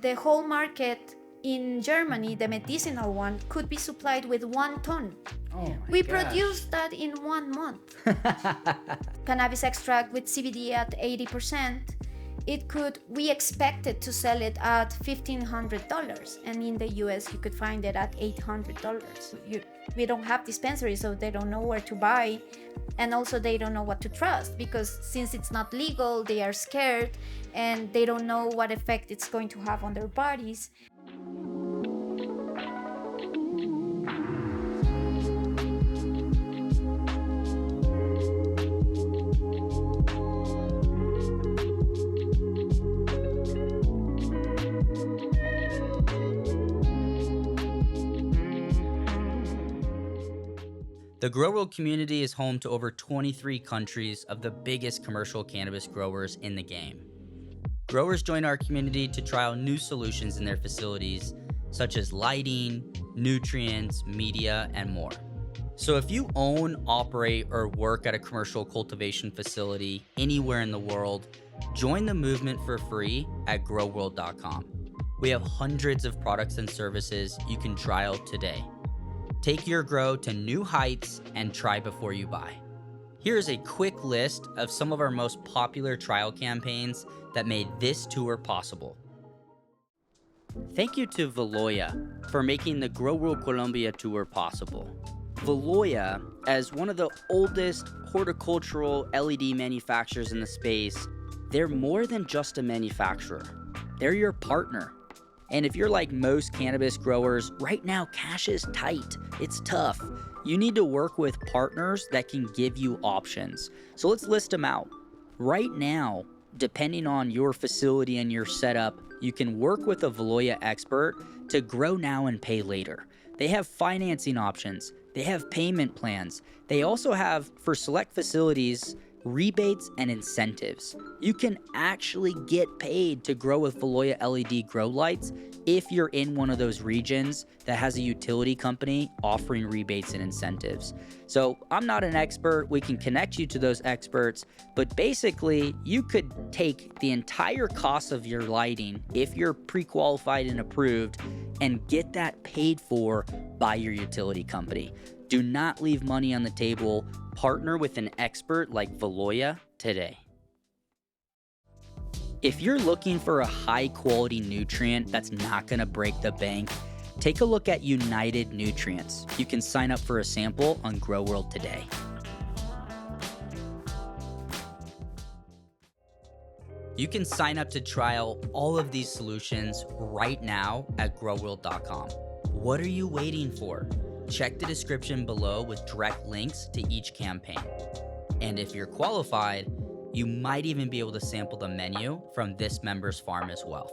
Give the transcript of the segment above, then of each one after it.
the whole market in Germany, the medicinal one, could be supplied with 1 ton. Oh my We gosh. produced that in 1 month. Cannabis extract with CBD at 80%. We expected to sell it at $1,500, and in the US you could find it at $800. We don't have dispensaries, so they don't know where to buy, and also they don't know what to trust, because since it's not legal, they are scared and they don't know what effect it's going to have on their bodies. The Grow World community is home to over 23 countries of the biggest commercial cannabis growers in the game. Growers join our community to trial new solutions in their facilities, such as lighting, nutrients, media, and more. So if you own, operate, or work at a commercial cultivation facility anywhere in the world, join the movement for free at growworld.com. We have hundreds of products and services you can trial today. Take your grow to new heights and try before you buy. Here's a quick list of some of our most popular trial campaigns that made this tour possible. Thank you to Valoya for making the Grow World Colombia tour possible. Valoya, as one of the oldest horticultural LED manufacturers in the space, they're more than just a manufacturer. They're your partner. And if you're like most cannabis growers, right now cash is tight. It's tough. You need to work with partners that can give you options. So let's list them out. Right now, depending on your facility and your setup, you can work with a Valoya expert to grow now and pay later. They have financing options. They have payment plans. They also have, for select facilities, rebates and incentives. You can actually get paid to grow with Valoya LED grow lights if you're in one of those regions that has a utility company offering rebates and incentives. So I'm not an expert. We can connect you to those experts, but basically you could take the entire cost of your lighting if you're pre-qualified and approved and get that paid for by your utility company. Do not leave money on the table. Partner with an expert like Valoya today. If you're looking for a high quality nutrient that's not going to break the bank, take a look at United Nutrients. You can sign up for a sample on Grow World today. You can sign up to trial all of these solutions right now at growworld.com. What are you waiting for? Check the description below with direct links to each campaign. And if you're qualified, you might even be able to sample the menu from this member's farm as well.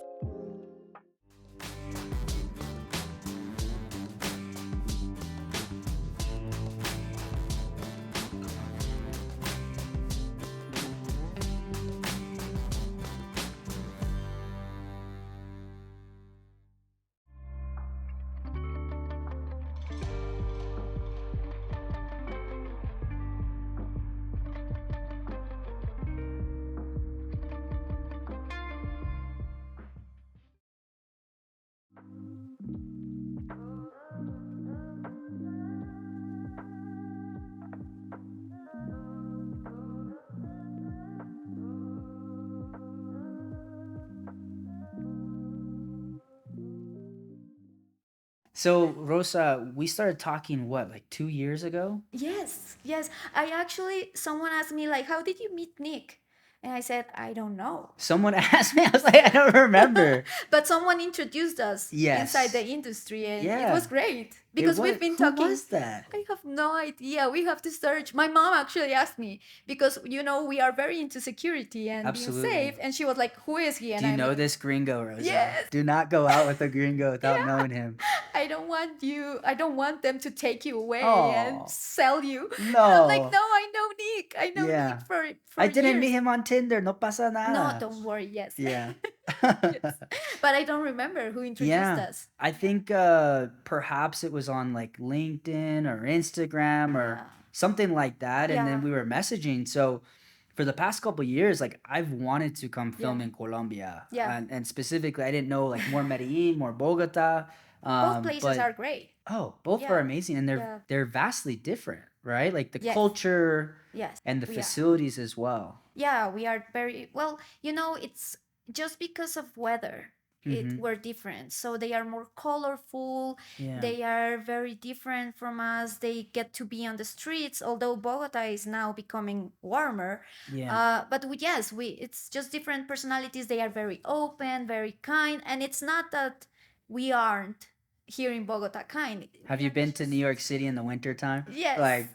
So, Rosa, we started talking, what, like 2 years ago? Yes. Someone asked me, like, how did you meet Nick? And I said, I don't know. Someone asked me, I was like, I don't remember. But someone introduced us Yes. inside the industry, and it Yeah. was great because we've been Who talking. was that? I have no idea. We have to search. My mom actually asked me because, we are very into security and Absolutely. being safe. And she was like, who is he? And Do you I'm know like, this gringo, Rosa? Yes. Do not go out with a gringo without Yeah. knowing him. I don't want them to take you away Aw. and sell you. No. I'm like, no, I know Nick. I know Yeah. Nick for I didn't meet years. him on Tinder. No pasa No, nada. don't worry. Yes. Yeah. Yes. But I don't remember who introduced Yeah. us. I think perhaps it was on like LinkedIn or Instagram or Yeah. something like that. And then Yeah. we were messaging. So For the past couple years, like I've wanted to come film Yeah. in Colombia, Yeah. and specifically, I didn't know like more Medellin, more Bogota, Both places but are great. oh, both are Yeah. amazing, and they're Yeah. they're vastly different, right? Like the Yes. culture Yes. and the We are. facilities as well. Yeah, we are very well. It's just because of weather. Mm-hmm. We're different. So they are more colorful. Yeah. They are very different from us. They get to be on the streets, although Bogota is now becoming warmer. Yeah. But yes, we it's just different personalities. They are very open, very kind, and it's not that we aren't here in Bogota kind. Have you been to New York City in the wintertime? Yes. Like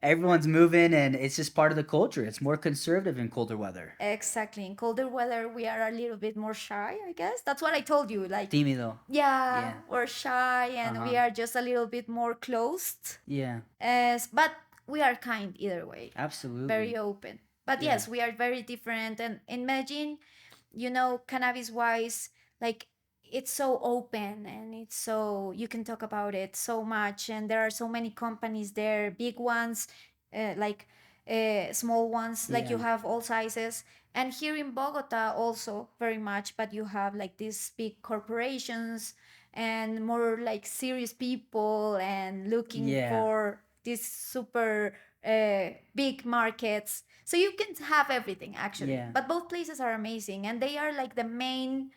everyone's moving and it's just part of the culture. It's more conservative in colder weather. Exactly. In colder weather, we are a little bit more shy, I guess. That's what I told you. Like, Tímido. yeah, Yeah. we're shy and we Uh-huh. are just a little bit more closed. Yeah. But we are kind either way, Absolutely. very open. But Yeah. yes, we are very different. And in Medellin, cannabis wise, like it's so open and it's so you can talk about it so much. And there are so many companies there, big ones, small ones, like you Yeah. have all sizes. And here in Bogota also very much, but you have like these big corporations and more like serious people and looking Yeah. for these super big markets. So you can have everything actually. Yeah. But both places are amazing and they are like the main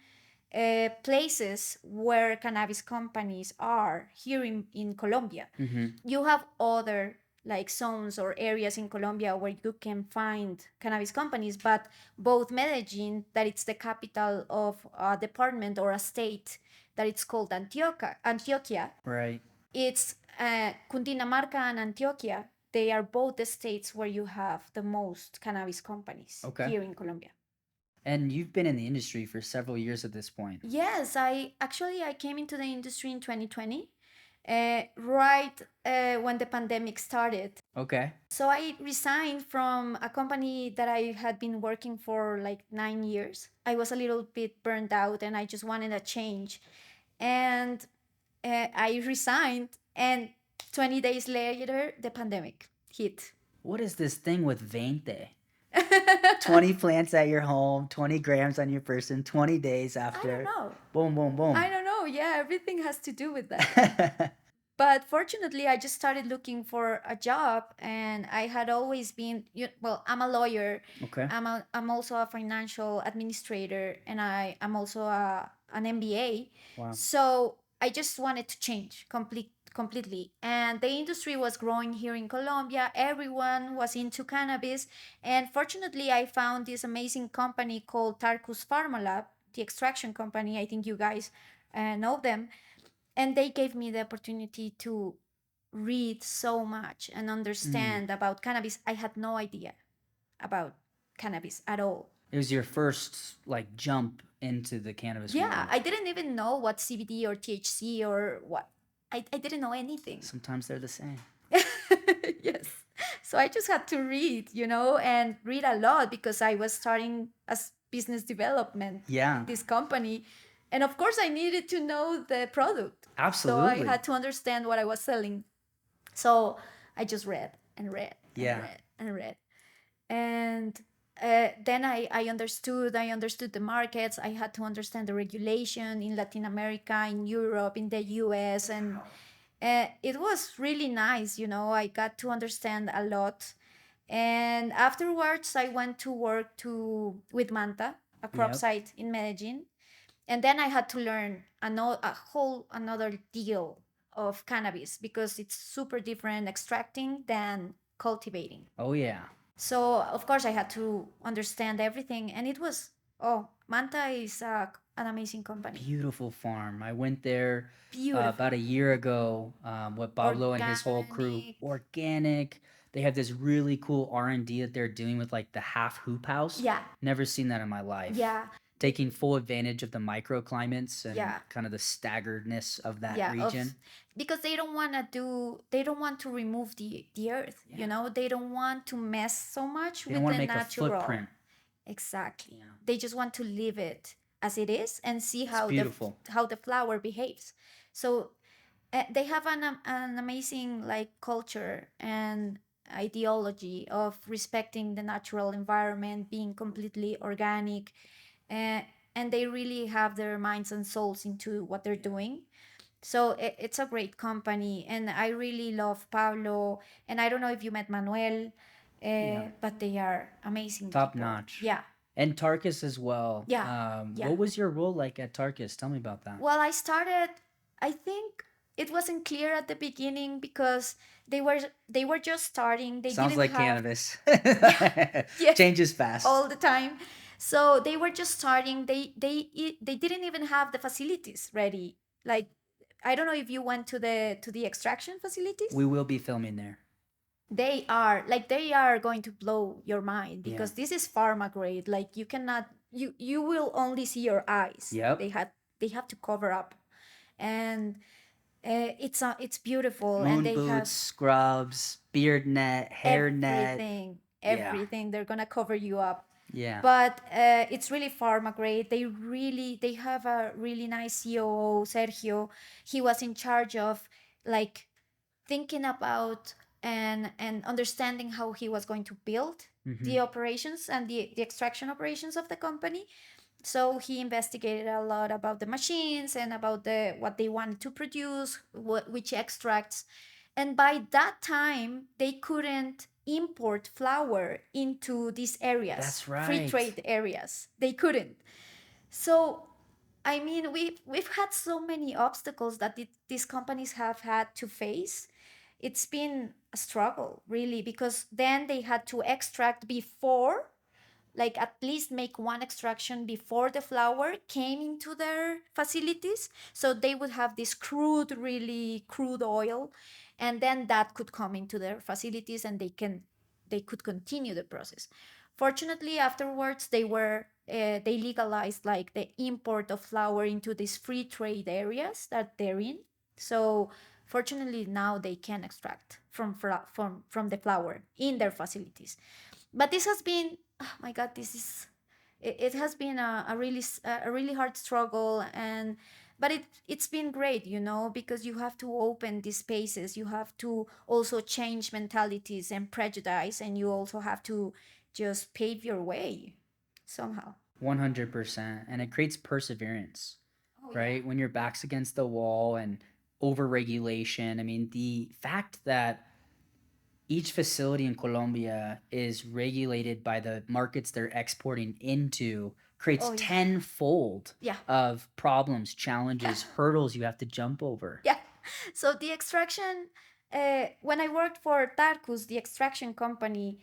places where cannabis companies are here in Colombia. Mm-hmm. You have other like zones or areas in Colombia where you can find cannabis companies, but both Medellin, that it's the capital of a department or a state that it's called Antioquia. Right. It's Cundinamarca and Antioquia. They are both the states where you have the most cannabis companies here in Colombia. And you've been in the industry for several years at this point. Yes, I came into the industry in 2020, right when the pandemic started. Okay. So I resigned from a company that I had been working for like 9 years. I was a little bit burned out and I just wanted a change. And I resigned, and 20 days later, the pandemic hit. What is this thing with 20? 20 plants at your home, 20 grams on your person, 20 days after. I don't know. Boom, boom, boom. I don't know. Yeah, everything has to do with that. But fortunately, I just started looking for a job, and I had always been, I'm a lawyer. Okay. I'm also a financial administrator, and I'm also an MBA. Wow. So I just wanted to change completely. And the industry was growing here in Colombia. Everyone was into cannabis. And fortunately, I found this amazing company called Tarkus Pharmalab, the extraction company. I think you guys know them. And they gave me the opportunity to read so much and understand about cannabis. I had no idea about cannabis at all. It was your first like jump into the cannabis Yeah, world. I didn't even know what CBD or THC or what. I didn't know anything. Sometimes they're the same. Yes. So I just had to read, and read a lot because I was starting as business development Yeah. in this company. And of course, I needed to know the product. Absolutely. So I had to understand what I was selling. So I just read and read and Yeah. read and read. And then I understood the markets. I had to understand the regulation in Latin America, in Europe, in the US. And it was really nice. I got to understand a lot. And afterwards, I went to work with Manta, a crop Yep. site in Medellin. And then I had to learn another deal of cannabis because it's super different extracting than cultivating. Oh yeah. So of course I had to understand everything, and it was Manta is an amazing company. Beautiful farm. I went there Beautiful. about a year ago with Pablo and his whole crew. Organic. They have this really cool R&D that they're doing with like the half hoop house. Yeah. Never seen that in my life. Yeah. Taking full advantage of the microclimates and Yeah. kind of the staggeredness of that Yeah, region. because they don't want to remove the earth. Yeah. They don't want to mess so much They with don't want the to make natural a footprint. Exactly. Yeah. They just want to leave it as it is and see how beautiful. how the flower behaves. So they have an amazing like culture, and ideology of respecting the natural environment, being completely organic, uh, and they really have their minds and souls into what they're doing. So it's a great company, and I really love Pablo. And I don't know if you met Manuel, Yeah. but they are amazing Top people. notch. Yeah, And Tarkus as well. yeah, yeah. What was your role like at Tarkus? Tell me about that. Well, I started. I think it wasn't clear at the beginning because they were they were just starting. They Sounds didn't like have cannabis. yeah, yeah, Changes fast. all the time. So they were just starting. They didn't even have the facilities ready. Like, I don't know if you went to the extraction facilities. We will be filming there. They are going to blow your mind Yeah. because this is pharma grade. Like, you cannot, you will only see your eyes. Yep. They have to cover up, and it's beautiful, and Moon they have boots, scrubs, beard net, hair net. everything, Yeah. everything. They're gonna cover you up. Yeah. But it's really pharma grade. They have a really nice COO, Sergio. He was in charge of, like, thinking about and understanding how he was going to build the operations and the extraction operations of the company. So he investigated a lot about the machines and about the what they wanted to produce, which extracts. And by that time, they couldn't import flour into these areas. That's Free right. trade areas. They couldn't. So, I mean, we've had so many obstacles that these companies have had to face. It's been a struggle, really, because then they had to extract before, like, at least make one extraction before the flour came into their facilities, so they would have this crude, really crude oil, and then that could come into their facilities, and they could continue the process. Fortunately, afterwards, they legalized, like, the import of flour into these free trade areas that they're in. So fortunately, now they can extract from the flour in their facilities. But this has been, oh my god, it has been a really hard struggle. And but it's been great, because you have to open these spaces, you have to also change mentalities and prejudice, and you also have to just pave your way somehow. 100%. And it creates perseverance, Oh, right? When your back's against the wall and overregulation. I mean, the fact that each facility in Colombia is regulated by the markets they're exporting into creates Oh, yeah. tenfold Yeah. of problems, challenges, hurdles you have to jump over. Yeah. So the extraction, when I worked for Tarkus, the extraction company,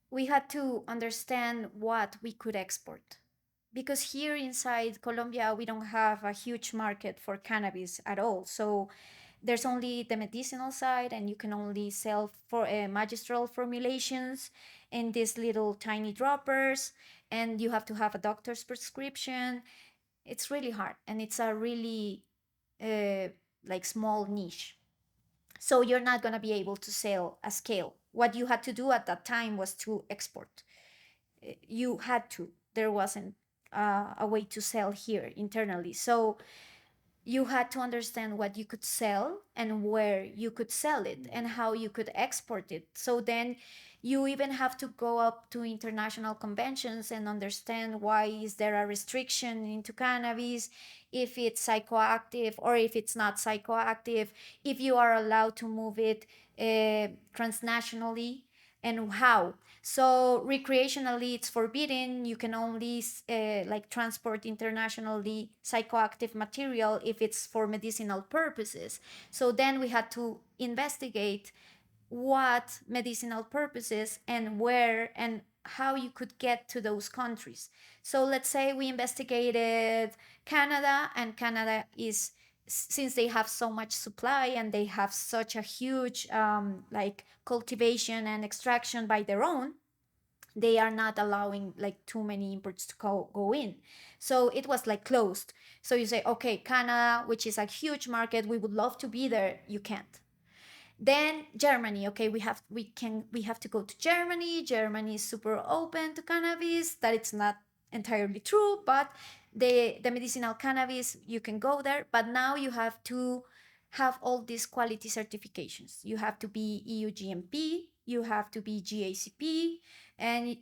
we had to understand what we could export. Because here inside Colombia, we don't have a huge market for cannabis at all. So there's only the medicinal side, and you can only sell for magistral formulations in these little tiny droppers, and you have to have a doctor's prescription. It's really hard, and it's a really uh, like small niche. So you're not going to be able to sell a scale. What you had to do at that time was to export. You had to. There wasn't a way to sell here internally. So you had to understand what you could sell and where you could sell it and how you could export it. So then you even have to go up to international conventions and understand why is there a restriction into cannabis, if it's psychoactive or if it's not psychoactive, if you are allowed to move it transnationally, and how. So recreationally, it's forbidden. You can only like transport internationally psychoactive material if it's for medicinal purposes. So then we had to investigate what medicinal purposes and where and how you could get to those countries. So let's say we investigated Canada, and Canada is, since they have so much supply and they have such a huge like cultivation and extraction by their own, they are not allowing like too many imports to go in. So it was like closed. So you say, okay, Canada, which is a huge market, we would love to be there, you can't. Then Germany, okay, we have to go to Germany. Germany is super open to cannabis. That it's not entirely true, but the medicinal cannabis, you can go there, but now you have to have all these quality certifications. You have to be EU GMP, you have to be GACP, and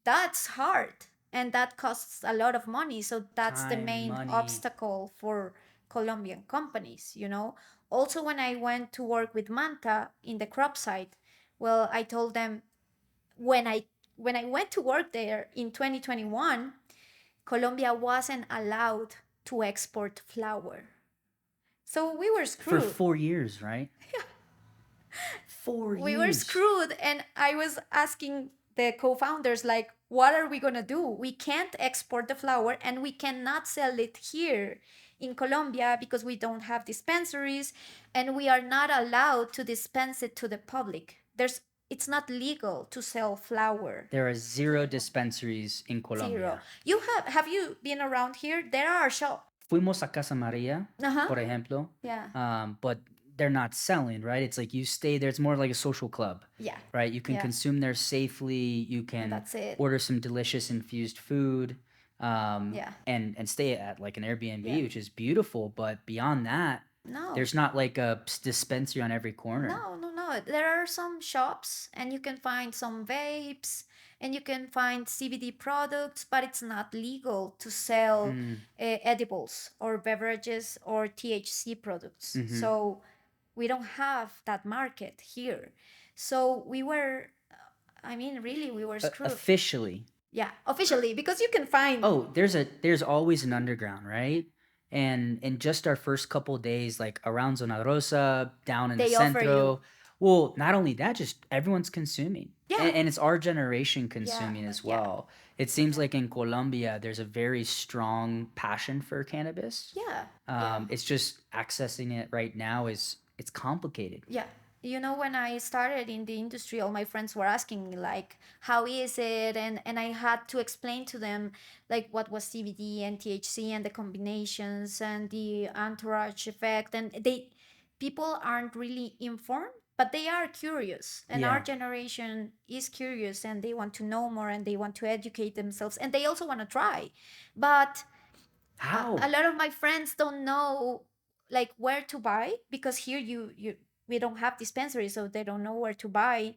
that's hard and that costs a lot of money. So that's the Time, main money. obstacle for Colombian companies, you know. Also, when I went to work with Manta in the crop site, well, I told them when I went to work there in 2021, Colombia wasn't allowed to export flour. So we were For screwed. 4 years, right? 4 We were years. screwed, and I was asking the co-founders, like, what are we going to do? We can't export the flour and we cannot sell it here in Colombia because we don't have dispensaries, and we are not allowed to dispense it to the public. It's not legal to sell flour. There are zero dispensaries in Zero. Colombia. You have you been around here? There are shops. Fuimos a Casa Maria, Uh-huh. por ejemplo. Yeah. But they're not selling, right? It's like you stay there. It's more like a social club, Yeah. right? You can Yeah. consume there safely. You can That's it. order some delicious infused food, Yeah. and stay at like an Airbnb, Yeah. which is beautiful. But beyond that, No. there's not like a dispensary on every corner. No. There are some shops, and you can find some vapes, and you can find CBD products, but it's not legal to sell edibles or beverages or THC products. So we don't have that market here. So we were, I mean, really, we were screwed. Officially. Yeah, officially, because you can find. Oh, there's always an underground, right? And in just our first couple days, like around Zona Rosa, down in the They offer centro. you. Well, not only that, just everyone's consuming. Yeah. And it's our generation consuming as Yeah. well. It seems like in Colombia, there's a very strong passion for cannabis. Yeah. It's just accessing it right now it's complicated. Yeah. You know, when I started in the industry, all my friends were asking me, like, how is it? And I had to explain to them, like, what was CBD and THC and the combinations and the entourage effect. And people aren't really informed, but they are curious. And our Yeah. generation is curious, and they want to know more, and they want to educate themselves, and they also want to try. But How? a lot of my friends don't know, like, where to buy, because here we don't have dispensaries, so they don't know where to buy,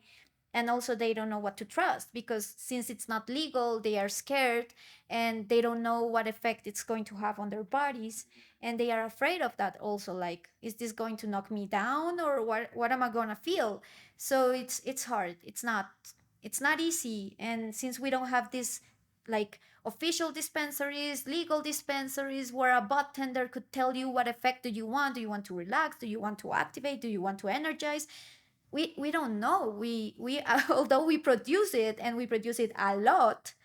and also they don't know what to trust, because since it's not legal, they are scared, and they don't know what effect it's going to have on their bodies, and they are afraid of that also, like, is this going to knock me down, or what am I going to feel? So it's hard. It's not easy, and since we don't have this, like, official dispensaries, legal dispensaries, where a bartender could tell you what effect do you want. Do you want to relax? Do you want to activate? Do you want to energize? We don't know. We although we produce it, and we produce it a lot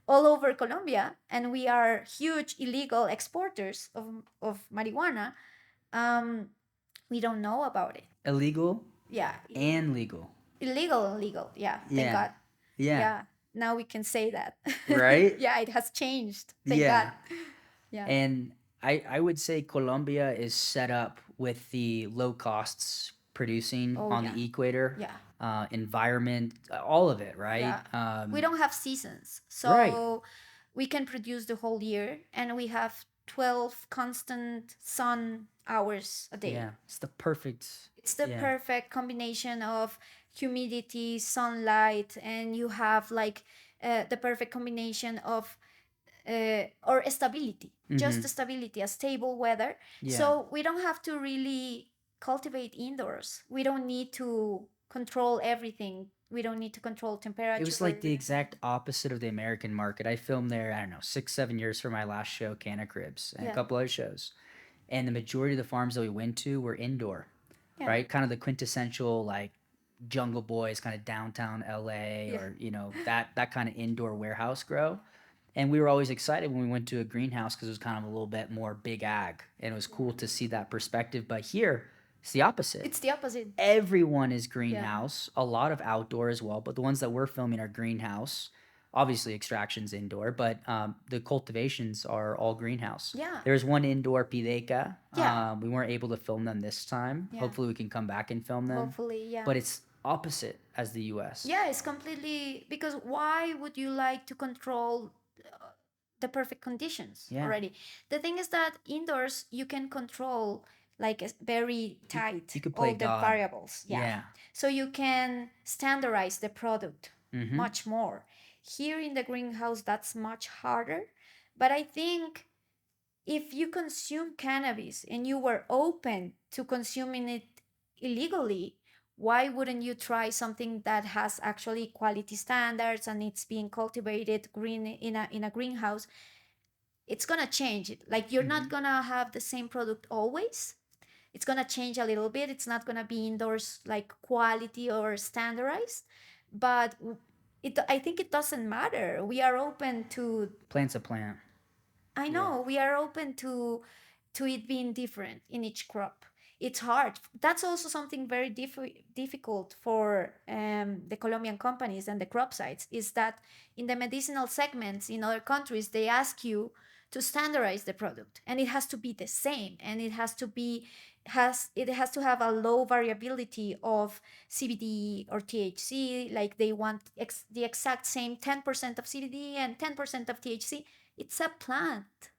all over Colombia, and we are huge illegal exporters of marijuana. Um, we don't know about it. Illegal Yeah, and legal. illegal and legal. Yeah, thank Yeah. God. Yeah. Yeah, now we can say that. Right? Yeah, it has changed. Thank Yeah. God. Yeah. And I would say Colombia is set up with the low costs producing Oh, on yeah. the equator, Yeah. Environment, all of it, right? Yeah. We don't have seasons, so Right. we can produce the whole year, and we have 12 constant sun hours a day. Yeah, it's the perfect. It's the yeah. perfect combination of humidity, sunlight, and you have, like, the perfect combination of or stability, just the stability, a stable weather. Yeah. So we don't have to really cultivate indoors. We don't need to control everything. We don't need to control temperature. It was like the exact opposite of the American market. I filmed there, I don't know, 6, 7 years for my last show, Canna Cribs, and a Yeah. couple other shows. And the majority of the farms that we went to were indoor, Yeah. right? Kind of the quintessential, like, Jungle Boys, kind of downtown LA, Yeah. or that kind of indoor warehouse grow. And we were always excited when we went to a greenhouse because it was kind of a little bit more big ag, and it was cool to see that perspective. But here, it's the opposite. It's the opposite. Everyone is greenhouse, a lot of outdoor as well, but the ones that we're filming are greenhouse. Obviously, extractions indoor, but the cultivations are all greenhouse. Yeah. There's one indoor pideca. Yeah. We weren't able to film them this time. Yeah. Hopefully, we can come back and film them. Hopefully, yeah. But it's opposite as the U.S. Yeah, it's completely, because why would you like to control the perfect conditions Yeah. already? The thing is that indoors you can control like very tight, you could play all the God. variables. Yeah. Yeah. So you can standardize the product Mm-hmm. much more. Here in the greenhouse, that's much harder. But I think if you consume cannabis and you were open to consuming it illegally, why wouldn't you try something that has actually quality standards and it's being cultivated green in a greenhouse? It's gonna change it. Like you're not gonna have the same product always. It's gonna change a little bit. It's not gonna be indoors like quality or standardized, but I think it doesn't matter. We are open to. Plant's a plant. I know we are open to it being different in each crop. It's hard. That's also something very difficult for the Colombian companies and the crop sites is that in the medicinal segments in other countries, they ask you to standardize the product and it has to be the same and it has to be it has to have a low variability of CBD or THC. Like they want the exact same 10% of CBD and 10% of THC. It's a plant.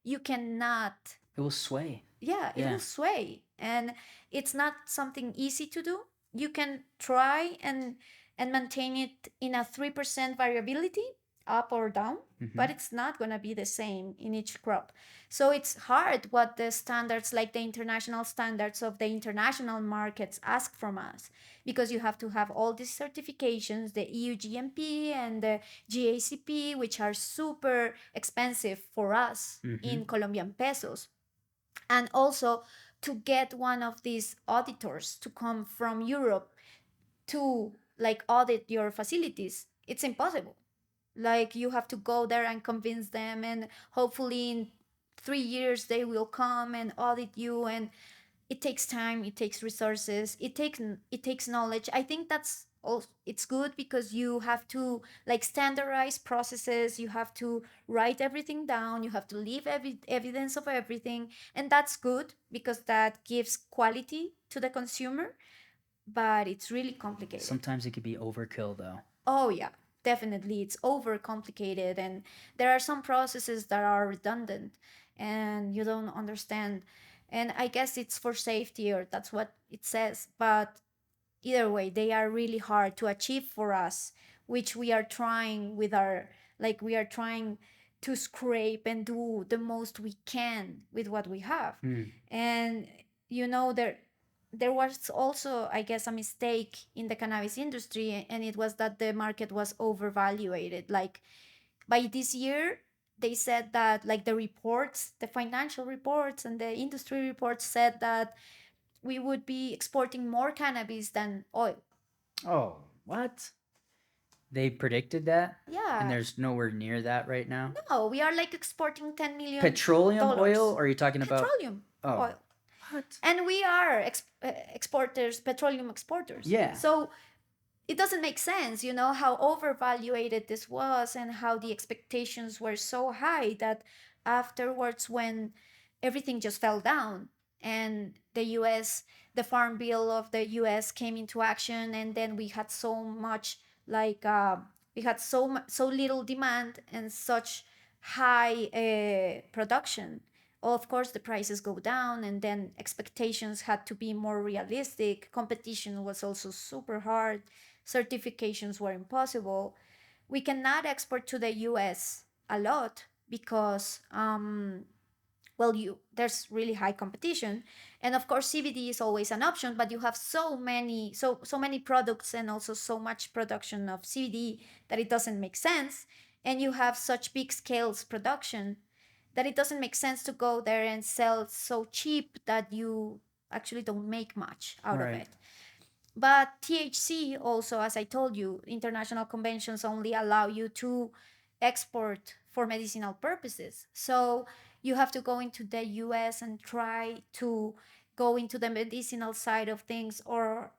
You cannot. It will sway. Yeah, it will sway, and it's not something easy to do. You can try and maintain it in a 3% variability, up or down, but it's not going to be the same in each crop. So it's hard what the standards, like the international standards of the international markets, ask from us, because you have to have all these certifications, the EU GMP and the GACP, which are super expensive for us in Colombian pesos. And also to get one of these auditors to come from Europe to like audit your facilities, it's impossible. Like you have to go there and convince them, and hopefully in 3 years they will come and audit you, and it takes time, it takes resources, it takes knowledge. I think that's also, it's good because you have to like standardize processes, you have to write everything down, you have to leave evidence of everything, and that's good because that gives quality to the consumer, but it's really complicated. Sometimes it could be overkill though. Oh yeah, definitely. It's over complicated, and there are some processes that are redundant and you don't understand. And I guess it's for safety, or that's what it says. But either way, they are really hard to achieve for us, which we are trying with our, like, we are trying to scrape and do the most we can with what we have. And there was also, I guess, a mistake in the cannabis industry, and it was that the market was overvaluated. Like by this year, they said that, like, the reports, the financial reports and the industry reports said that we would be exporting more cannabis than oil. Oh, what? They predicted that? Yeah. And there's nowhere near that right now? No, we are like exporting 10 million Petroleum dollars. oil? Or are you talking about Petroleum oil. What? And we are exporters, petroleum exporters. Yeah. So it doesn't make sense, how overvaluated this was and how the expectations were so high that afterwards, when everything just fell down and the farm bill of the US came into action, and then we had so much, like, we had so little demand and such high production. Of course, the prices go down, and then expectations had to be more realistic. Competition was also super hard. Certifications were impossible. We cannot export to the US a lot because there's really high competition, and of course CBD is always an option, but you have so many products and also so much production of CBD that it doesn't make sense, and you have such big scales production that it doesn't make sense to go there and sell so cheap that you actually don't make much out of it. But THC also, as I told you, international conventions only allow you to export for medicinal purposes. So you have to go into the US and try to go into the medicinal side of things, or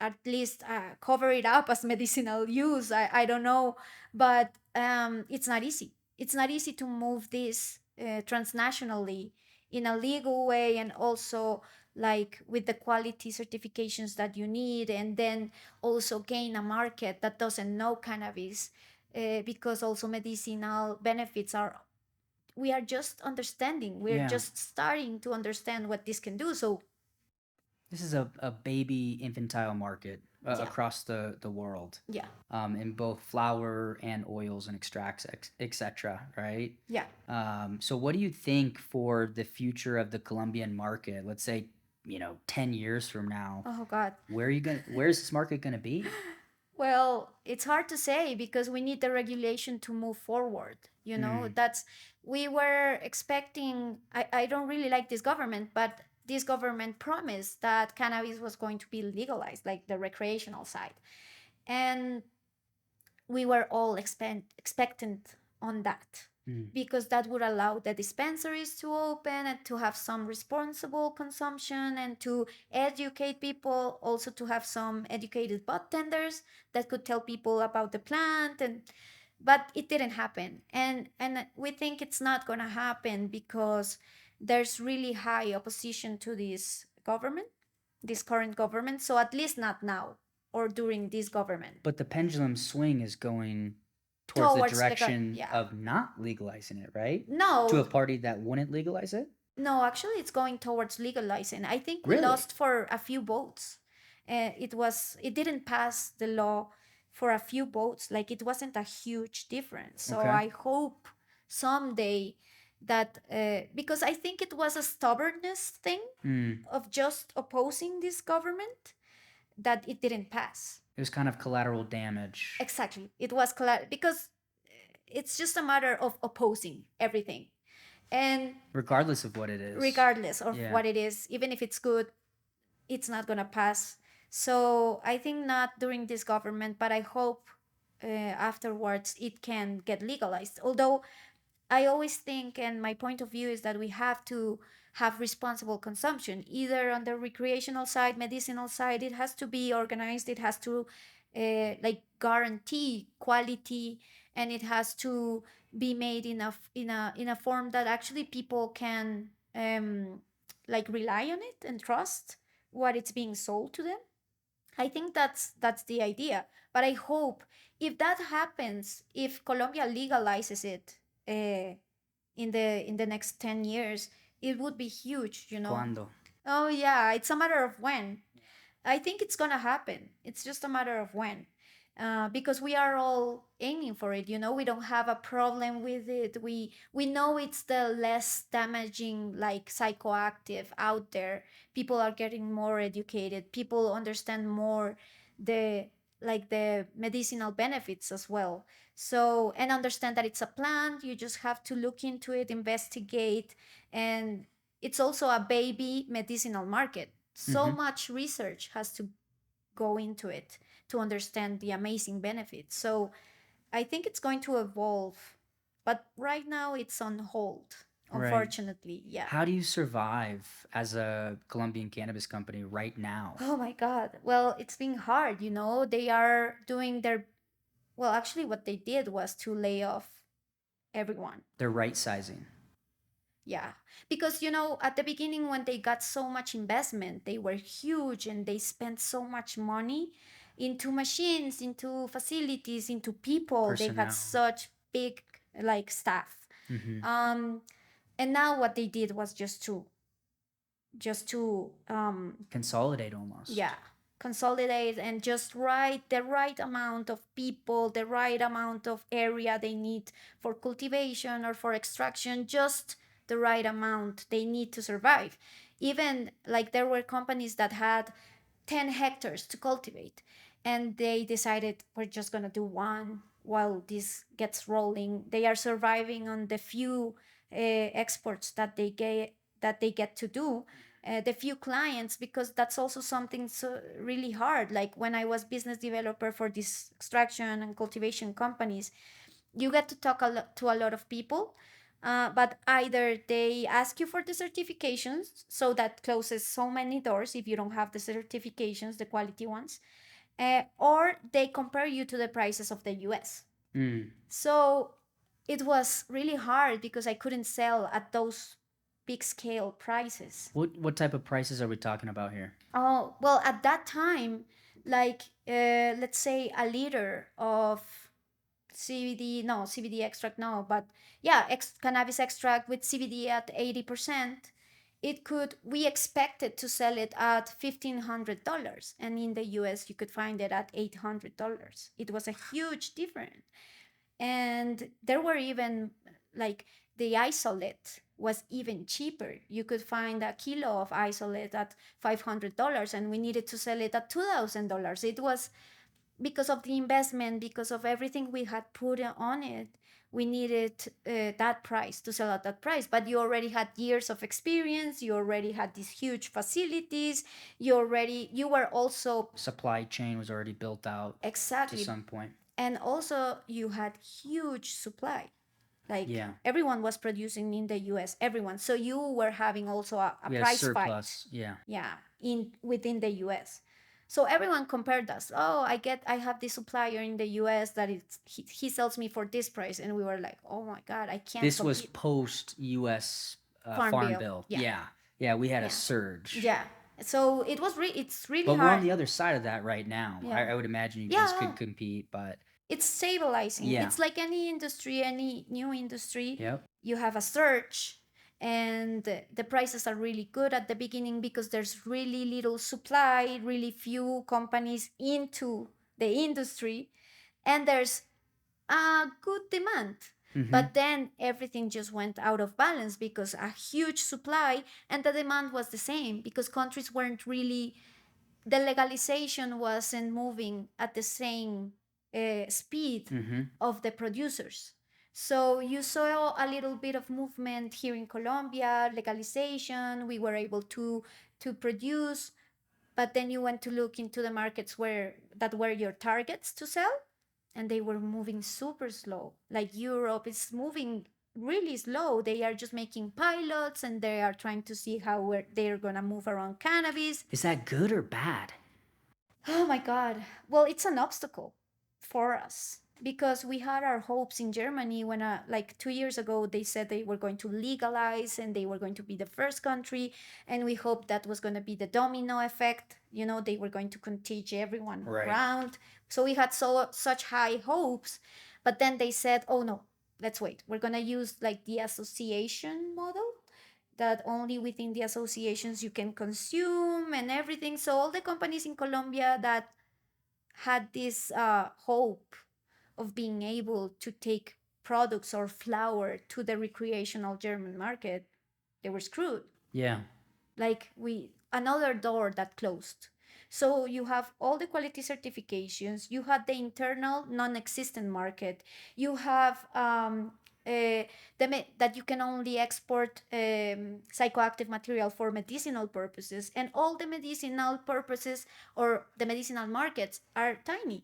at least cover it up as medicinal use. I don't know, but it's not easy. It's not easy to move this transnationally in a legal way, and also like with the quality certifications that you need, and then also gain a market that doesn't know cannabis, because also medicinal benefits are we are just understanding. We're Yeah. just starting to understand what this can do. So This is a baby infantile market yeah, across the world, yeah, in both flour and oils and extracts, etc. Right? yeah. So what do you think for the future of the Colombian market? Let's say, 10 years from now, Oh God. where's this market gonna be? Well, it's hard to say because we need the regulation to move forward. Mm, That's we were expecting. I don't really like this government, but this government promised that cannabis was going to be legalized, like the recreational side. And we were all expectant on that mm. because that would allow the dispensaries to open and to have some responsible consumption and to educate people, also to have some educated bartenders that could tell people about the plant. And but it didn't happen, and we think it's not going to happen because there's really high opposition to this government, this current government. So at least not now or during this government. But the pendulum swing is going towards the Towards legal, direction yeah. of not legalizing it, right? To a No, party that wouldn't legalize it? no, actually, it's going towards legalizing. I think we Really? lost for a few votes. It didn't pass the law for a few votes. Like it wasn't a huge difference. So Okay. I hope someday that because I think it was a stubbornness thing Mm. of just opposing this government that it didn't pass. It was kind of collateral damage, Exactly, it was because it's just a matter of opposing everything. And regardless of what it is. regardless of Yeah. what it is, even if it's good, it's not gonna pass. So I think not during this government, but I hope afterwards it can get legalized. Although I always think, and my point of view is that we have to have responsible consumption, either on the recreational side, medicinal side. It has to be organized. It has to like guarantee quality, and it has to be made in a form that actually people can like rely on it and trust what it's being sold to them. I think that's the idea. But I hope if that happens, if Colombia legalizes it in the next 10 years, it would be huge. Cuando? Oh yeah, it's a matter of when. I think it's gonna happen. It's just a matter of when. Because we are all aiming for it. We don't have a problem with it. We know it's the less damaging, like psychoactive out there. People are getting more educated. People understand more the the medicinal benefits as well. So and understand that it's a plant. You just have to look into it, investigate, and it's also a baby medicinal market. So Mm-hmm. much research has to go into it to understand the amazing benefits. So I think it's going to evolve, but right now it's on hold, Right. unfortunately. Yeah. How do you survive as a Colombian cannabis company right now? Oh my God. Well, it's been hard. They are doing their, well, actually, what they did was to lay off everyone. They're right sizing. Yeah, because at the beginning when they got so much investment, they were huge and they spent so much money into machines, into facilities, into people. They had Personnel. such big like staff. Mm-hmm. Um, and now what they did was just to Consolidate almost. yeah, consolidate and just the right amount of people, the right amount of area they need for cultivation or for extraction, just the right amount they need to survive. Even like there were companies that had 10 hectares to cultivate, and they decided we're just going to do one while this gets rolling. They are surviving on the few exports that they get to do, the few clients, because that's also something so really hard. Like when I was business developer for these extraction and cultivation companies, you get to talk to a lot of people, but either they ask you for the certifications, so that closes so many doors if you don't have the certifications, the quality ones, or they compare you to the prices of the US. Mm. So it was really hard because I couldn't sell at those big scale prices. What type of prices are we talking about here? Oh, well, at that time, like let's say a liter of CBD extract, no, but yeah, cannabis extract with CBD at 80%, we expected to sell it at $1,500. And in the US, you could find it at $800. It was a huge difference. And there were even like the isolate was even cheaper. You could find a kilo of isolate at $500, and we needed to sell it at $2,000. It was because of the investment, because of everything we had put on it. We needed that price to sell at that price. But you already had years of experience. You already had these huge facilities. You were also Supply chain was already built out to exactly, some point. and also you had huge supply. Like Yeah. everyone was producing in the US, everyone. So you were having also a We had a price surplus. fight. Yeah. Yeah, within the US. So everyone compared us. Oh, I have this supplier in the US that he sells me for this price, and we were like, oh my god, I can't. This was compete. post U.S. Farm Farm Bill. Bill. Yeah. Yeah. Yeah, we had Yeah. a surge. Yeah. So it's really But hard. we're on the other side of that right now. Yeah. I would imagine you guys Yeah. could compete, but It's stabilizing. Yeah. It's like any industry, any new industry. yep. You have a surge, and the prices are really good at the beginning because there's really little supply, really few companies into the industry, and there's a good demand. Mhm. But then everything just went out of balance because a huge supply and the demand was the same because countries weren't really, the legalization wasn't moving at the same speed Mhm. of the producers. So you saw a little bit of movement here in Colombia, legalization. We were able to produce, but then you went to look into the markets that were your targets to sell, and they were moving super slow. Like Europe is moving really slow. They are just making pilots, and they are trying to see how they're gonna move around cannabis. Is that good or bad? Oh my God. Well, it's an obstacle for us because we had our hopes in Germany when, like 2 years ago, they said they were going to legalize and they were going to be the first country. And we hoped that was going to be the domino effect. You know, they were going to contagion everyone Right. around. So we had such high hopes. But then they said, oh no, let's wait. We're going to use like the association model that only within the associations you can consume and everything. So all the companies in Colombia that had this hope of being able to take products or flower to the recreational German market, they were screwed. Yeah. Like another door that closed. So you have all the quality certifications, you had the internal non-existent market, you have that you can only export psychoactive material for medicinal purposes, and all the medicinal purposes or the medicinal markets are tiny.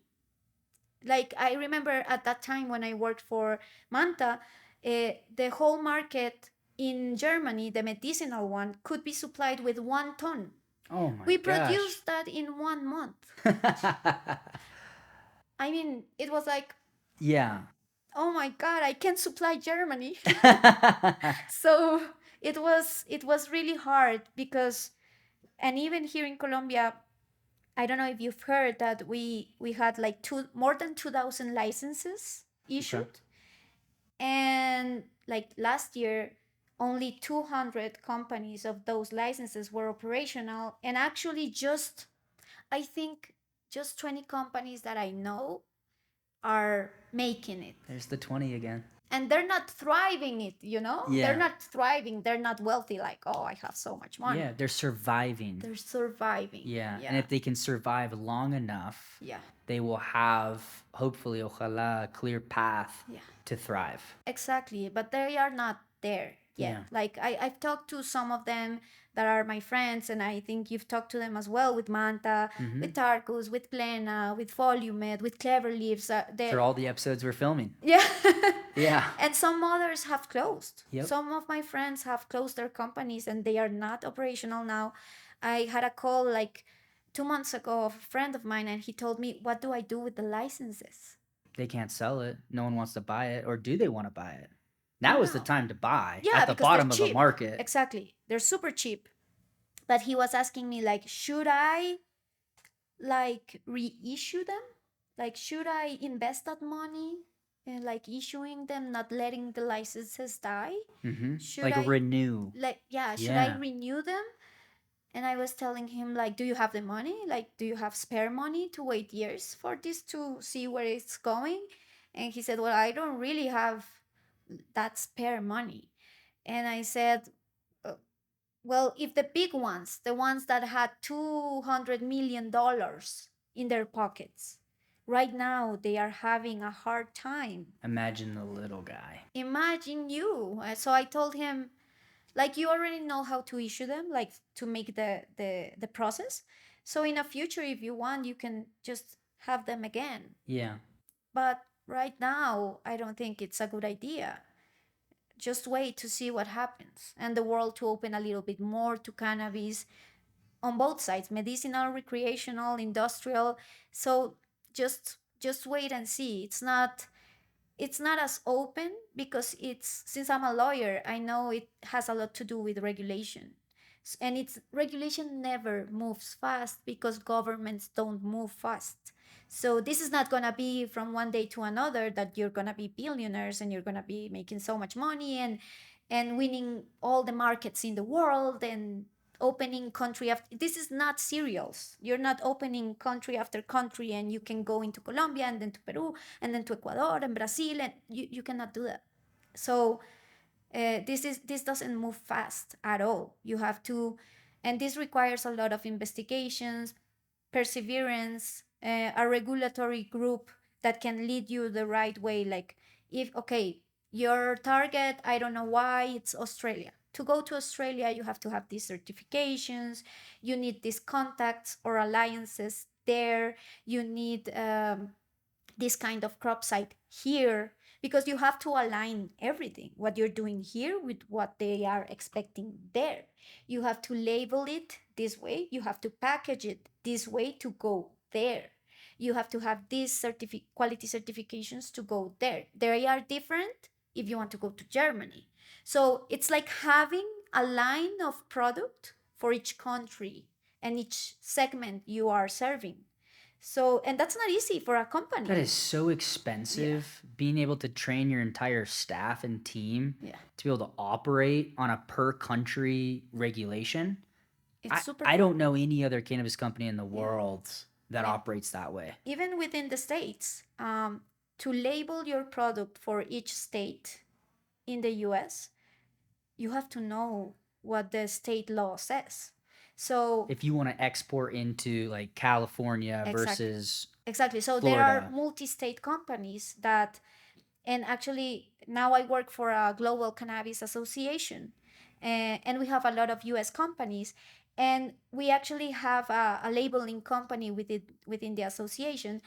Like I remember at that time when I worked for Manta, the whole market in Germany, the medicinal one, could be supplied with 1 ton. Oh my We gosh. produced that in 1 month. I mean, it was like, Yeah. oh my God, I can't supply Germany. So it was really hard because, and even here in Colombia, I don't know if you've heard that we had like more than 2,000 licenses issued, and like last year only 200 companies of those licenses were operational, and actually I think just 20 companies that I know are making it. There's the 20 again. And they're not thriving it, you know? Yeah. They're not thriving. They're not wealthy, like, oh, I have so much money. Yeah, they're surviving. They're surviving. Yeah. And if they can survive long enough, Yeah. they will have, hopefully, ojalá, a clear path Yeah. to thrive. Exactly. But they are not there yet. Yeah. Like I've talked to some of them that are my friends, and I think you've talked to them as well, with Manta, with Tarkus, with Plena, with Volumed, with Clever Leaves. For all the episodes we're filming. Yeah. Yeah. And some others have closed. Yep. Some of my friends have closed their companies and they are not operational now. I had a call like 2 months ago of a friend of mine, and he told me, what do I do with the licenses? They can't sell it. No one wants to buy it. Or do they want to buy it? Now is the No. time to buy Yeah, at the because they're bottom of the cheap. market. Exactly. They're super cheap. But he was asking me, like, should I like reissue them? Like, should I invest that money like issuing them, not letting the licenses die. Should Like I renew. should I Yeah. renew them? And I was telling him, like, do you have the money? Like, do you have spare money to wait years for this to see where it's going? And he said, well, I don't really have that spare money. And I said, "Uh, well, if the big ones, the ones that had $200 million in their pockets, right now they are having a hard time. Imagine the little guy. Imagine you." So I told him, like, you already know how to issue them, like to make the process. So in the future, if you want, you can just have them again. Yeah. But right now, I don't think it's a good idea. Just wait to see what happens, and the world to open a little bit more to cannabis on both sides, medicinal, recreational, industrial. So just wait and see. It's not as open because it's, since I'm a lawyer, I know it has a lot to do with regulation. And it's regulation never moves fast because governments don't move fast. So this is not going to be from one day to another that you're going to be billionaires and you're going to be making so much money and winning all the markets in the world and opening country after. This is not serials. You're not opening country after country and you can go into Colombia and then to Peru and then to Ecuador and Brazil, and you cannot do that. So this doesn't move fast at all. You have to, and this requires a lot of investigations, perseverance, a regulatory group that can lead you the right way. Like, if, okay, your target, I don't know why it's Australia. To go to Australia, you have to have these certifications, you need these contacts or alliances there, you need this kind of crop site here, because you have to align everything what you're doing here with what they are expecting there. You have to label it this way, you have to package it this way to go there, you have to have these quality certifications to go there. They are different if you want to go to Germany. So it's like having a line of product for each country and each segment you are serving. So, and that's not easy for a company. That is so expensive. Being able to train your entire staff and team Yeah. to be able to operate on a per country regulation. It's super I don't know any other cannabis company in the Yeah. world that And operates that way. even within the states, to label your product for each state in the US, you have to know what the state law says. So If you want to export into like California Exactly. versus exactly. So there are Florida. multi-state companies that, and actually now I work for a global cannabis association, and we have a lot of US companies, and we actually have a labeling company within the association,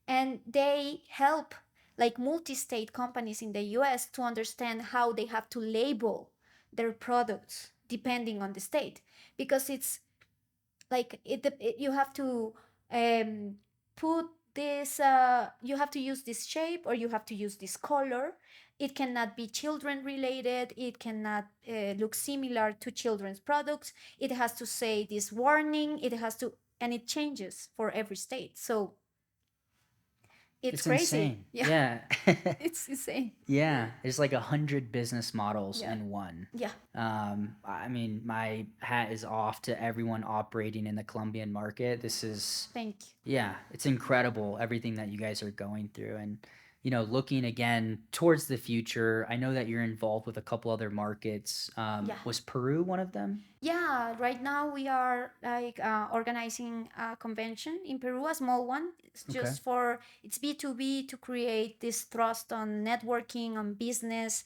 and they help like multi-state companies in the US to understand how they have to label their products depending on the state, because it's like you have to um, put this you have to use this shape or you have to use this color. It cannot be children related, it cannot look similar to children's products, it has to say this warning, it has to, and it changes for every state. So it's crazy. insane. Yeah. Yeah. It's insane. Yeah, there's like 100 business models Yeah. in one. Yeah. I mean, my hat is off to everyone operating in the Colombian market. This is, Thank you. yeah, it's incredible everything that you guys are going through. And, you know, looking again towards the future, I know that you're involved with a couple other markets. Yeah. Was Peru one of them? Yeah, right now we are like organizing a convention in Peru, a small one. It's Okay. just for, it's B2B to create this trust on networking, on business.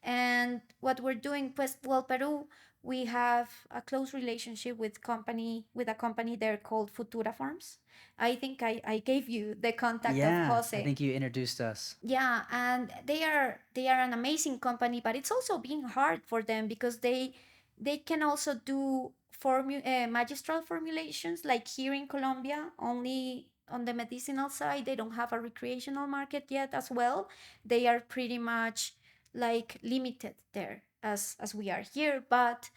And what we're doing, pues, well, Peru, we have a close relationship with a company there called Futura Farms. I think I gave you the contact of Yeah, Jose. I think you introduced us. Yeah, and they are an amazing company, but it's also being hard for them because they can also do magistral formulations, like here in Colombia, only on the medicinal side. They don't have a recreational market yet as well. They are pretty much like limited there as we are here, but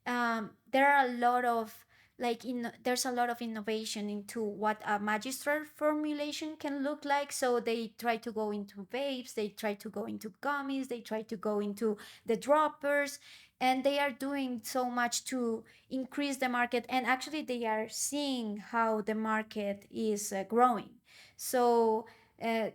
there are a lot of like there's a lot of innovation into what a magistrate formulation can look like. So they try to go into vapes, they try to go into gummies, they try to go into the droppers, and they are doing so much to increase the market. And actually they are seeing how the market is growing. So uh,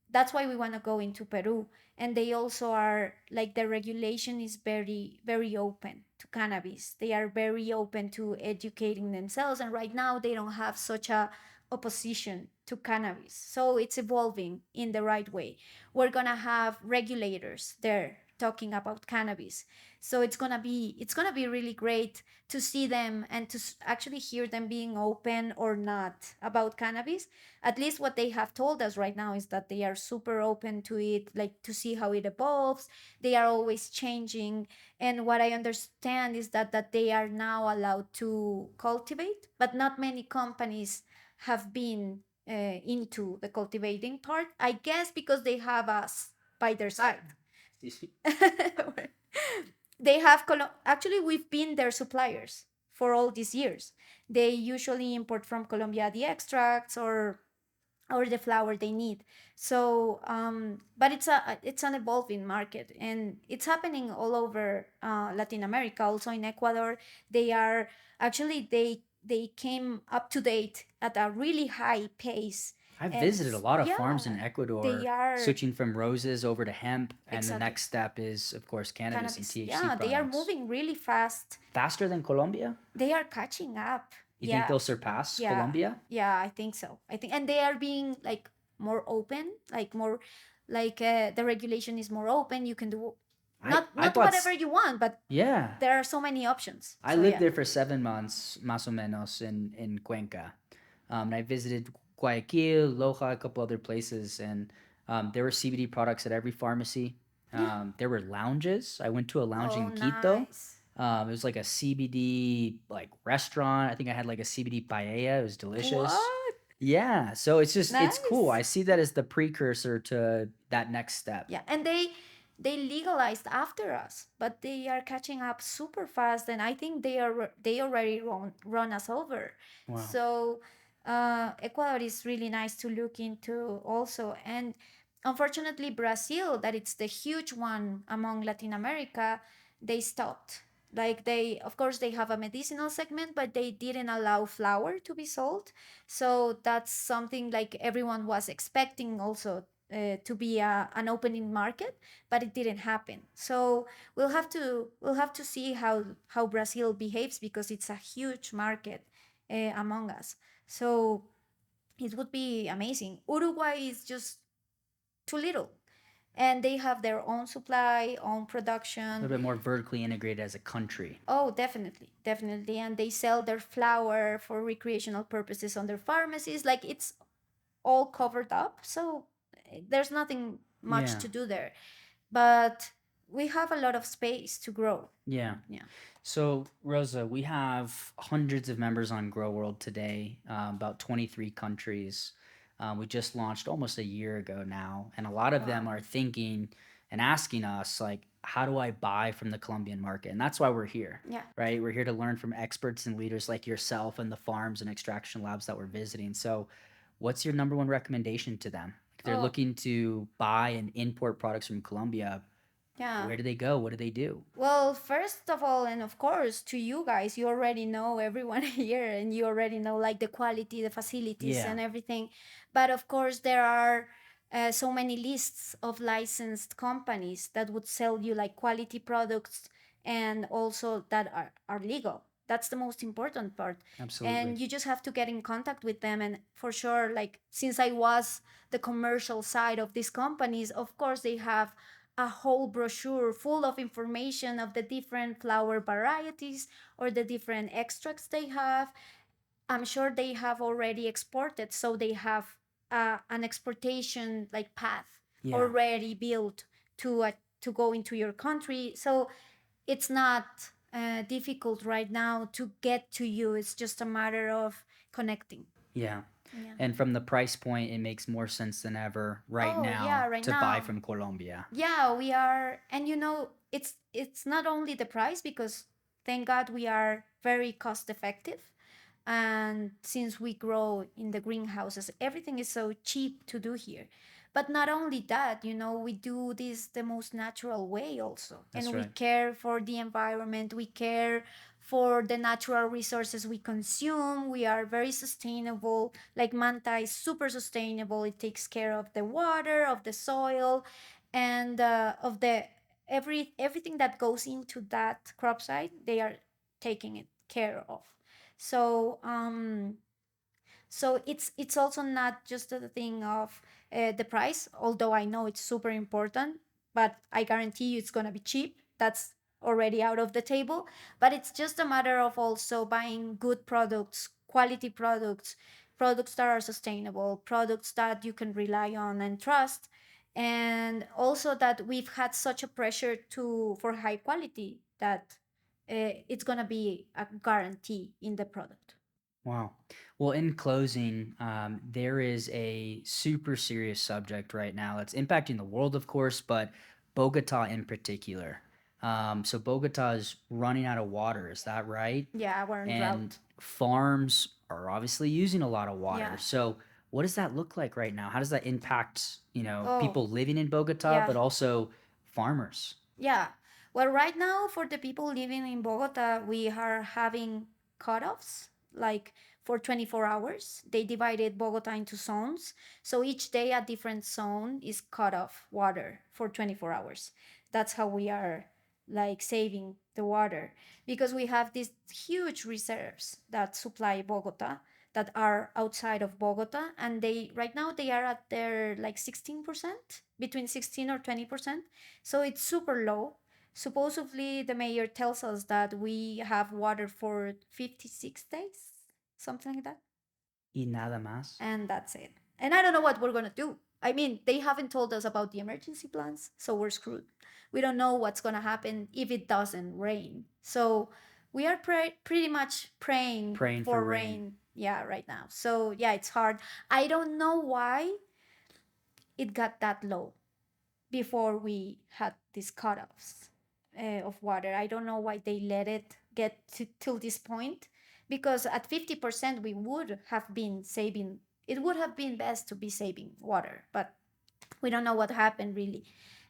that's why we want to go into Peru. And they also are like, the regulation is very very open to cannabis. They are very open to educating themselves, and right now they don't have such a opposition to cannabis, so it's evolving in the right way. We're gonna have regulators there talking about cannabis, so it's gonna be really great to see them and to actually hear them being open or not about cannabis. At least what they have told us right now is that they are super open to it, like to see how it evolves. They are always changing. And what I understand is that they are now allowed to cultivate, but not many companies have been into the cultivating part, I guess, because they have us by their side. They have actually, we've been their suppliers for all these years. They usually import from Colombia the extracts or the flour they need. So but it's an evolving market, and it's happening all over Latin America, also in Ecuador. They are actually, they came up to date at a really high pace. I've And visited a lot of farms in yeah, they Ecuador, are switching from roses over to hemp, and the exactly next step is, of course, cannabis and cannabis. THC Yeah, they are products. moving really fast. Faster than Colombia? They are catching up. You think Yeah, they'll surpass yeah, Colombia? yeah, I think so. I think, and they are being like more open, like more, like the regulation is more open. You can do I not bought, whatever you want, but yeah. there are so many options. I So lived yeah. there for 7 months, más o menos, in Cuenca. And I visited Guayaquil, Loja, a couple other places, and there were CBD products at every pharmacy. Yeah. There were lounges. I went to a lounge Oh, in Quito. nice. It was like a CBD like restaurant. I think I had like a CBD paella. It was delicious. What? Yeah, so it's cool. Nice. I see that as the precursor to that next step. Yeah, and they legalized after us, but they are catching up super fast, and I think they already run us over. Wow. So Ecuador is really nice to look into also. And unfortunately Brazil, that it's the huge one among Latin America, they stopped. Like, they, of course, they have a medicinal segment, but they didn't allow flour to be sold. So that's something like everyone was expecting also to be an opening market, but it didn't happen. So we'll have to see how Brazil behaves, because it's a huge market among us. So it would be amazing. Uruguay is just too little, and they have their own supply, own A production. little bit more vertically integrated as a country. Oh, definitely, definitely. And they sell their flour for recreational purposes on their pharmacies. Like, it's all covered up. So there's nothing much Yeah. to do there. But we have a lot of space to grow. Yeah. Yeah. So, Rosa, we have hundreds of members on Grow World today, about 23 countries. We just launched almost a year ago now, and a lot of them Wow. are thinking and asking us, like, how do I buy from the Colombian market? And that's why we're here, Yeah. right? We're here to learn from experts and leaders like yourself and the farms and extraction labs that we're visiting. So, what's your number one recommendation to them? If they're Oh, looking to buy and import products from Colombia, yeah. where do they go? What do they do? Well, first of all, and of course, to you guys, you already know everyone here, and you already know like the quality, the facilities, Yeah. and everything. But of course, there are so many lists of licensed companies that would sell you like quality products, and also that are legal. That's the most important part. Absolutely. And you just have to get in contact with them. And for sure, like, since I was the commercial side of these companies, of course, they have a whole brochure full of information of the different flower varieties or the different extracts they have. I'm sure they have already exported, so they have an exportation like path Yeah. already built to go into your country. So it's not difficult right now to get to you. It's just a matter of connecting. Yeah. Yeah. And from the price point, it makes more sense than ever right Oh yeah, now right to buy now. from Colombia. Yeah, we are. And it's not only the price, because thank God we are very cost effective, And since we grow in the greenhouses, everything is so cheap to do here. But not only that, we do this the most natural way also. That's And we right. care for the environment, we care for the natural resources we consume. We are very sustainable. Like Manta is super sustainable. It takes care of the water, of the soil, and of the everything that goes into that crop site. They are taking it care of. So it's also not just the thing of the price, although I know it's super important, but I guarantee you it's going to be cheap. That's already out of the table. But it's just a matter of also buying good products, quality products, products that are sustainable, products that you can rely on and trust. And also that we've had such a pressure to for high quality that it's going to be a guarantee in the product. Wow. Well, in closing, there is a super serious subject right now that's impacting the world, of course, but Bogota in particular. So Bogota is running out of water, is that right? Yeah, we're in And drought. farms are obviously using a lot of water. Yeah. So what does that look like right now? How does that impact, Oh, people living in Bogota, yeah. but also farmers? Yeah. Well, right now, for the people living in Bogota, we are having cutoffs like for 24 hours. They divided Bogota into zones. So each day, a different zone is cut off water for 24 hours. That's how we are like saving the water because we have these huge reserves that supply Bogota that are outside of Bogota, and they right now they are at their like 16%, between 16 or 20%. So it's super low. Supposedly, the mayor tells us that we have water for 56 days, something like that, Y nada más. and that's it. And I don't know what we're gonna do. I mean, they haven't told us about the emergency plans, so we're screwed. We don't know what's gonna happen if it doesn't rain. So we are pretty much praying Praying for for rain. rain. Yeah, right now. So yeah, it's hard. I don't know why it got that low before we had these cutoffs of water. I don't know why they let it get till this point, because at 50% we would have been saving. It would have been best to be saving water, but we don't know what happened really.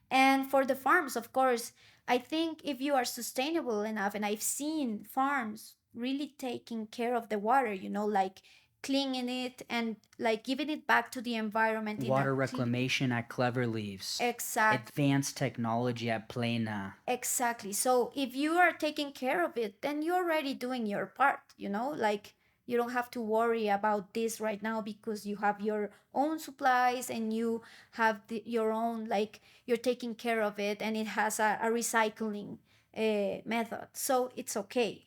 And for the farms, of course, I think if you are sustainable enough, and I've seen farms really taking care of the water, like cleaning it and like giving it back to the environment in a Water reclamation at Clever Leaves. exact Advanced technology at Plena. exactly. So if you are taking care of it, then you're already doing your part, like you don't have to worry about this right now because you have your own supplies and you have your own, like you're taking care of it and it has a recycling method. So it's okay.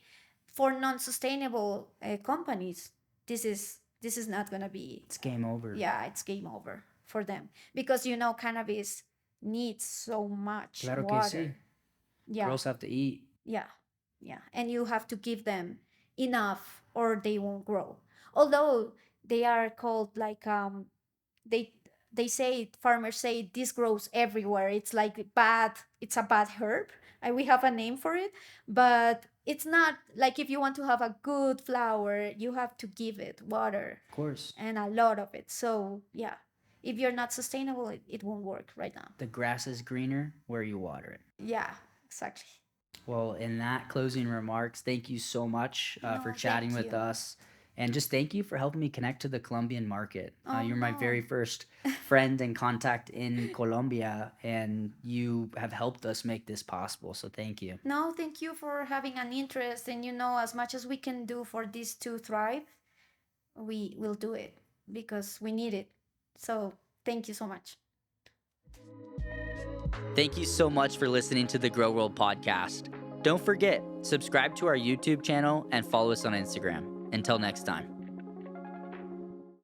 For non-sustainable companies, this is not going to be, It's game over. yeah, it's game over for them because cannabis needs so much Claro que sí. water. Yeah, Girls have to eat. yeah, yeah. And you have to give them enough or they won't grow. Although they are called like they they say, farmers say this grows everywhere. It's like bad, it's a bad herb. And we have a name for it, but it's not like if you want to have a good flower, you have to give it water Of course. and a lot of it. So yeah, if you're not sustainable, it won't work right now. The grass is greener where you water it. Yeah, exactly. Well, in that closing remarks, thank you so much for No, chatting thank with you. us. And just thank you for helping me connect to the Colombian market. Oh, You're my no. very first friend and contact in Colombia, and you have helped us make this possible. So thank you. No, thank you for having an interest. And as much as we can do for this to thrive, we will do it because we need it. So thank you so much. Thank you so much for listening to the Grow World podcast. Don't forget, subscribe to our YouTube channel and follow us on Instagram. Until next time.